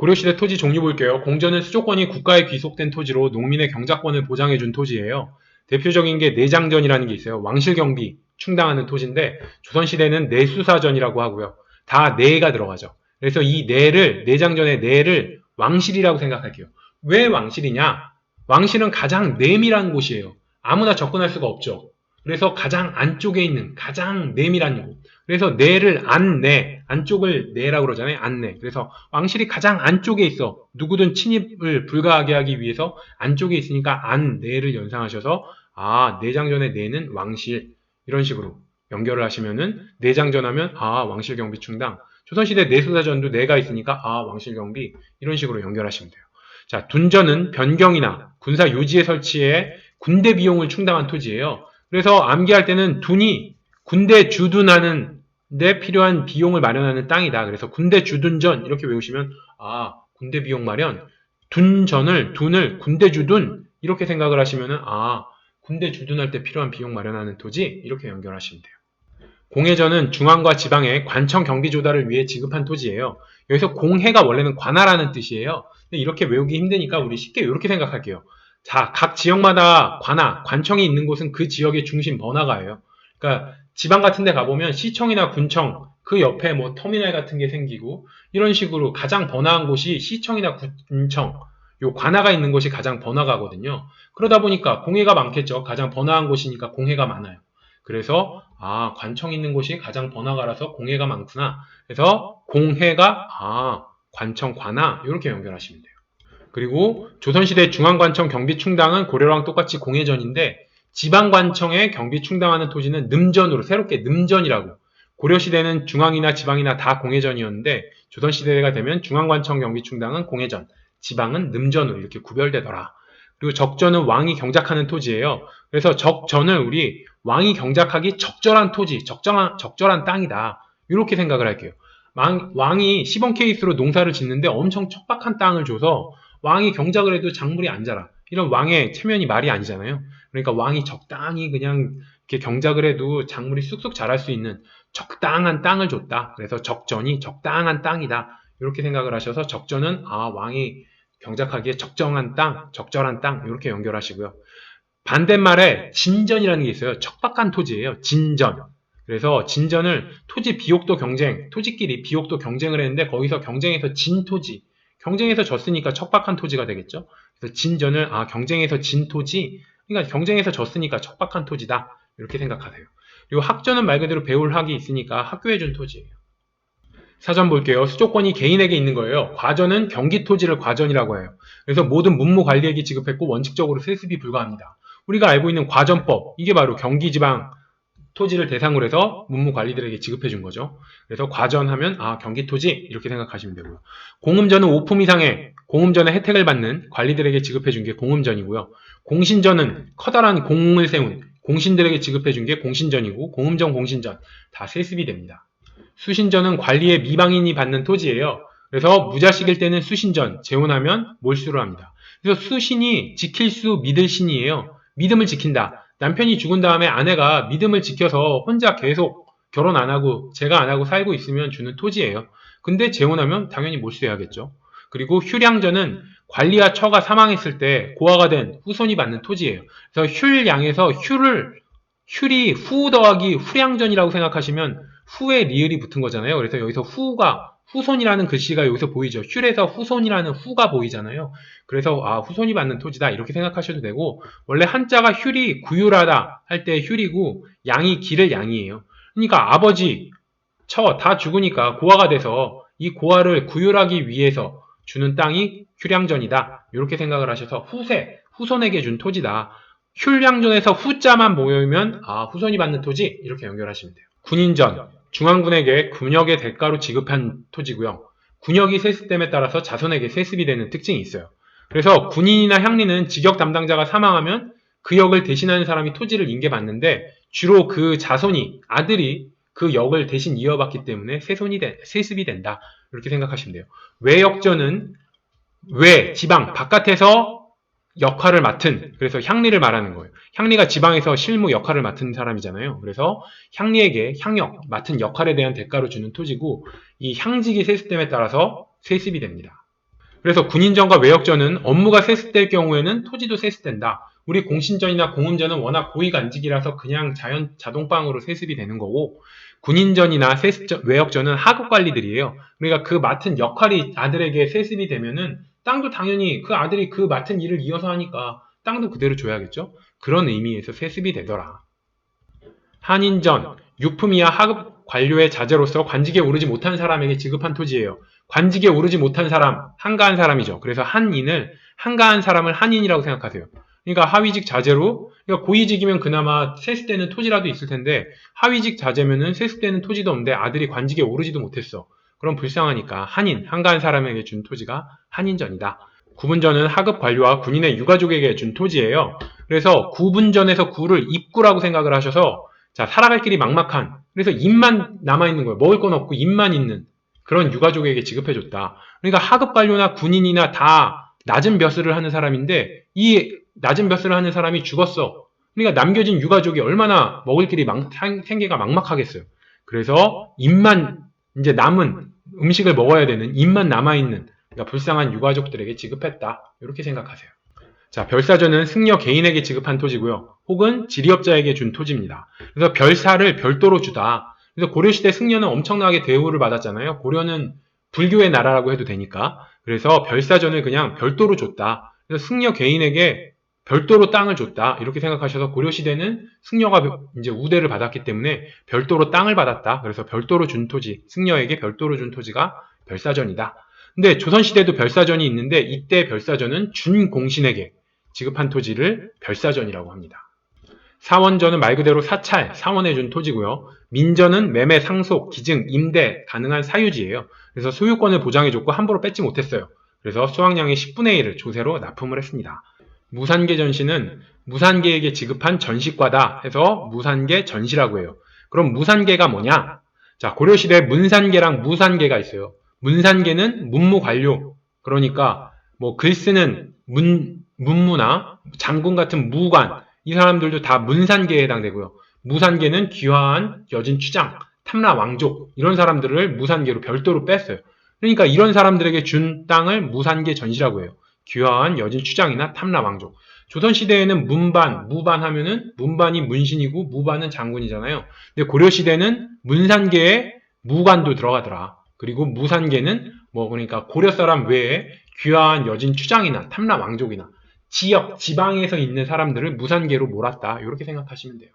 고려시대 토지 종류 볼게요. 공전은 수조권이 국가에 귀속된 토지로 농민의 경작권을 보장해준 토지예요. 대표적인 게 내장전이라는 게 있어요. 왕실경비 충당하는 토지인데 조선시대는 내수사전이라고 하고요. 다 내가 들어가죠. 그래서 이 내장전의 내를 왕실이라고 생각할게요. 왜 왕실이냐? 왕실은 가장 내밀한 곳이에요. 아무나 접근할 수가 없죠. 그래서 가장 안쪽에 있는 가장 내밀한 곳. 그래서 내를 안쪽을 내라고 그러잖아요. 안내. 그래서 왕실이 가장 안쪽에 있어. 누구든 침입을 불가하게 하기 위해서 안쪽에 있으니까 내를 연상하셔서 내장전의 내는 왕실. 이런 식으로 연결을 하시면은 내장전 하면 왕실 경비 충당. 조선시대 내수사전도 내가 있으니까 왕실 경비. 이런 식으로 연결하시면 돼요. 자, 둔전은 변경이나 군사 요지의 설치에 군대 비용을 충당한 토지예요. 그래서 암기할 때는 둔이 군대 주둔하는 데 필요한 비용을 마련하는 땅이다. 그래서 군대 주둔전 이렇게 외우시면 군대 비용 마련, 둔을 군대 주둔 이렇게 생각을 하시면은 군대 주둔할 때 필요한 비용 마련하는 토지 이렇게 연결하시면 돼요. 공해전은 중앙과 지방의 관청 경비 조달을 위해 지급한 토지예요. 여기서 공해가 원래는 관하라는 뜻이에요. 근데 이렇게 외우기 힘드니까 우리 쉽게 이렇게 생각할게요. 자, 각 지역마다 관청이 있는 곳은 그 지역의 중심 번화가예요. 그러니까 지방 같은 데 가보면 시청이나 군청, 그 옆에 뭐 터미널 같은 게 생기고 이런 식으로 가장 번화한 곳이 시청이나 군청, 요 관하가 있는 곳이 가장 번화가거든요. 그러다 보니까 공해가 많겠죠. 가장 번화한 곳이니까 공해가 많아요. 그래서 관청 있는 곳이 가장 번화가라서 공해가 많구나. 그래서 공해가 관청 관하 이렇게 연결하시면 돼요. 그리고 조선시대 중앙관청 경비 충당은 고려랑 똑같이 공해전인데 지방관청에 경비 충당하는 토지는 늠전으로 새롭게 늠전이라고. 고려시대는 중앙이나 지방이나 다 공해전이었는데 조선시대가 되면 중앙관청 경비 충당은 공해전, 지방은 늠전으로 이렇게 구별되더라. 그리고 적전은 왕이 경작하는 토지예요. 그래서 적전을 우리 왕이 경작하기 적절한 토지, 적절한 땅이다. 이렇게 생각을 할게요. 왕이 시범 케이스로 농사를 짓는데 엄청 척박한 땅을 줘서 왕이 경작을 해도 작물이 안 자라. 이런 왕의 체면이 말이 아니잖아요. 그러니까 왕이 적당히 그냥 이렇게 경작을 해도 작물이 쑥쑥 자랄 수 있는 적당한 땅을 줬다. 그래서 적전이 적당한 땅이다. 이렇게 생각을 하셔서 적전은 왕이 경작하기에 적절한 땅 이렇게 연결하시고요. 반대말에 진전이라는 게 있어요. 척박한 토지예요. 진전. 그래서 진전을 토지 비옥도 경쟁, 토지끼리 비옥도 경쟁을 했는데 거기서 경쟁에서 진 토지, 경쟁에서 졌으니까 척박한 토지가 되겠죠. 그래서 진전을 경쟁에서 진 토지, 그러니까 경쟁에서 졌으니까 척박한 토지다 이렇게 생각하세요. 그리고 학전은 말 그대로 배울 학이 있으니까 학교해준 토지예요. 사전 볼게요. 수조권이 개인에게 있는 거예요. 과전은 경기 토지를 과전이라고 해요. 그래서 모든 문무 관리에게 지급했고 원칙적으로 세습이 불가합니다. 우리가 알고 있는 과전법, 이게 바로 경기지방 토지를 대상으로 해서 문무 관리들에게 지급해 준 거죠. 그래서 과전하면 경기 토지 이렇게 생각하시면 되고요. 공음전은 5품 이상의 공음전의 혜택을 받는 관리들에게 지급해 준 게 공음전이고요. 공신전은 커다란 공을 세운 공신들에게 지급해 준 게 공신전이고 공음전, 공신전 다 세습이 됩니다. 수신전은 관리의 미방인이 받는 토지예요. 그래서 무자식일 때는 수신전, 재혼하면 몰수를 합니다. 그래서 수신이 지킬 수 믿을 신이에요. 믿음을 지킨다. 남편이 죽은 다음에 아내가 믿음을 지켜서 혼자 계속 결혼 안 하고 제가 안 하고 살고 있으면 주는 토지예요. 근데 재혼하면 당연히 몰수해야겠죠. 그리고 휴량전은 관리와 처가 사망했을 때 고아가 된 후손이 받는 토지예요. 그래서 휼양에서 휼이 후 더하기 후량전이라고 생각하시면 후에 리을이 붙은 거잖아요. 그래서 여기서 후손이라는 글씨가 여기서 보이죠. 휼에서 후손이라는 후가 보이잖아요. 그래서 후손이 받는 토지다 이렇게 생각하셔도 되고 원래 한자가 휼이 구휼하다 할 때 휼이고 양이 기를 양이에요. 그러니까 아버지, 처 다 죽으니까 고아가 돼서 이 고아를 구휼하기 위해서 주는 땅이 휴량전이다. 이렇게 생각을 하셔서 후손에게 준 토지다. 휴량전에서 후자만 모이면 후손이 받는 토지 이렇게 연결하시면 돼요. 군인전, 중앙군에게 군역의 대가로 지급한 토지고요. 군역이 세습됨에 따라서 자손에게 세습이 되는 특징이 있어요. 그래서 군인이나 향리는 직역 담당자가 사망하면 그 역을 대신하는 사람이 토지를 인계받는데 주로 그 자손이 아들이 그 역을 대신 이어받기 때문에 세습이 된다. 이렇게 생각하시면 돼요. 외역전은 지방 바깥에서 역할을 맡은, 그래서 향리를 말하는 거예요. 향리가 지방에서 실무 역할을 맡은 사람이잖아요. 그래서 향리에게 향역, 맡은 역할에 대한 대가로 주는 토지고 이 향직이 세습됨에 따라서 세습이 됩니다. 그래서 군인전과 외역전은 업무가 세습될 경우에는 토지도 세습된다. 우리 공신전이나 공음전은 워낙 고위간직이라서 그냥 자동방으로 세습이 되는 거고, 군인전이나 외역전은 하급 관리들이에요. 그러니까 그 맡은 역할이 아들에게 세습이 되면은 땅도 당연히 그 아들이 그 맡은 일을 이어서 하니까 땅도 그대로 줘야겠죠? 그런 의미에서 세습이 되더라. 한인전, 유품 이하 하급 관료의 자제로서 관직에 오르지 못한 사람에게 지급한 토지예요. 관직에 오르지 못한 사람, 한가한 사람이죠. 그래서 한가한 사람을 한인이라고 생각하세요. 그러니까 하위직 자제로, 그러니까 고위직이면 그나마 세습되는 토지라도 있을 텐데, 하위직 자제면은 세습되는 토지도 없는데 아들이 관직에 오르지도 못했어. 그럼 불쌍하니까 한가한 사람에게 준 토지가 한인전이다. 구분전은 하급 관료와 군인의 유가족에게 준 토지예요. 그래서 구분전에서 구를 입구라고 생각을 하셔서, 자, 살아갈 길이 막막한, 그래서 입만 남아있는 거예요. 먹을 건 없고 입만 있는 그런 유가족에게 지급해줬다. 그러니까 하급 관료나 군인이나 다 낮은 벼슬을 하는 사람인데, 이 낮은 벼슬을 하는 사람이 죽었어. 그러니까 남겨진 유가족이 얼마나 먹을 길이 생계가 막막하겠어요. 그래서 입만, 이제 남은 음식을 먹어야 되는 입만 남아있는, 그러니까 불쌍한 유가족들에게 지급했다. 이렇게 생각하세요. 자, 별사전은 승려 개인에게 지급한 토지고요. 혹은 지리업자에게 준 토지입니다. 그래서 별사를 별도로 주다. 그래서 고려시대 승려는 엄청나게 대우를 받았잖아요. 고려는 불교의 나라라고 해도 되니까. 그래서 별사전을 그냥 별도로 줬다. 그래서 승려 개인에게 별도로 땅을 줬다. 이렇게 생각하셔서 고려시대는 승려가 이제 우대를 받았기 때문에 별도로 땅을 받았다. 그래서 별도로 준 토지, 승려에게 별도로 준 토지가 별사전이다. 근데 조선시대도 별사전이 있는데 이때 별사전은 준공신에게 지급한 토지를 별사전이라고 합니다. 사원전은 말 그대로 사찰, 사원해 준 토지고요. 민전은 매매, 상속, 기증, 임대 가능한 사유지예요. 그래서 소유권을 보장해줬고 함부로 뺏지 못했어요. 그래서 수확량의 10분의 1을 조세로 납품을 했습니다. 무산계 전시는 무산계에게 지급한 전시과다 해서 무산계 전시라고 해요. 그럼 무산계가 뭐냐? 자, 고려시대 문산계랑 무산계가 있어요. 문산계는 문무관료, 그러니까 뭐 글 쓰는 문무나 장군 같은 무관, 이 사람들도 다 문산계에 해당되고요. 무산계는 귀화한 여진 추장, 탐라 왕족, 이런 사람들을 무산계로 별도로 뺐어요. 그러니까 이런 사람들에게 준 땅을 무산계 전시라고 해요. 귀화한 여진 추장이나 탐라 왕족. 조선시대에는 문반, 무반 하면은 문반이 문신이고 무반은 장군이잖아요. 근데 고려시대는 문산계에 무관도 들어가더라. 그리고 무산계는 뭐 그러니까 고려 사람 외에 귀화한 여진 추장이나 탐라 왕족이나 지역, 지방에서 있는 사람들을 무산계로 몰았다. 이렇게 생각하시면 돼요.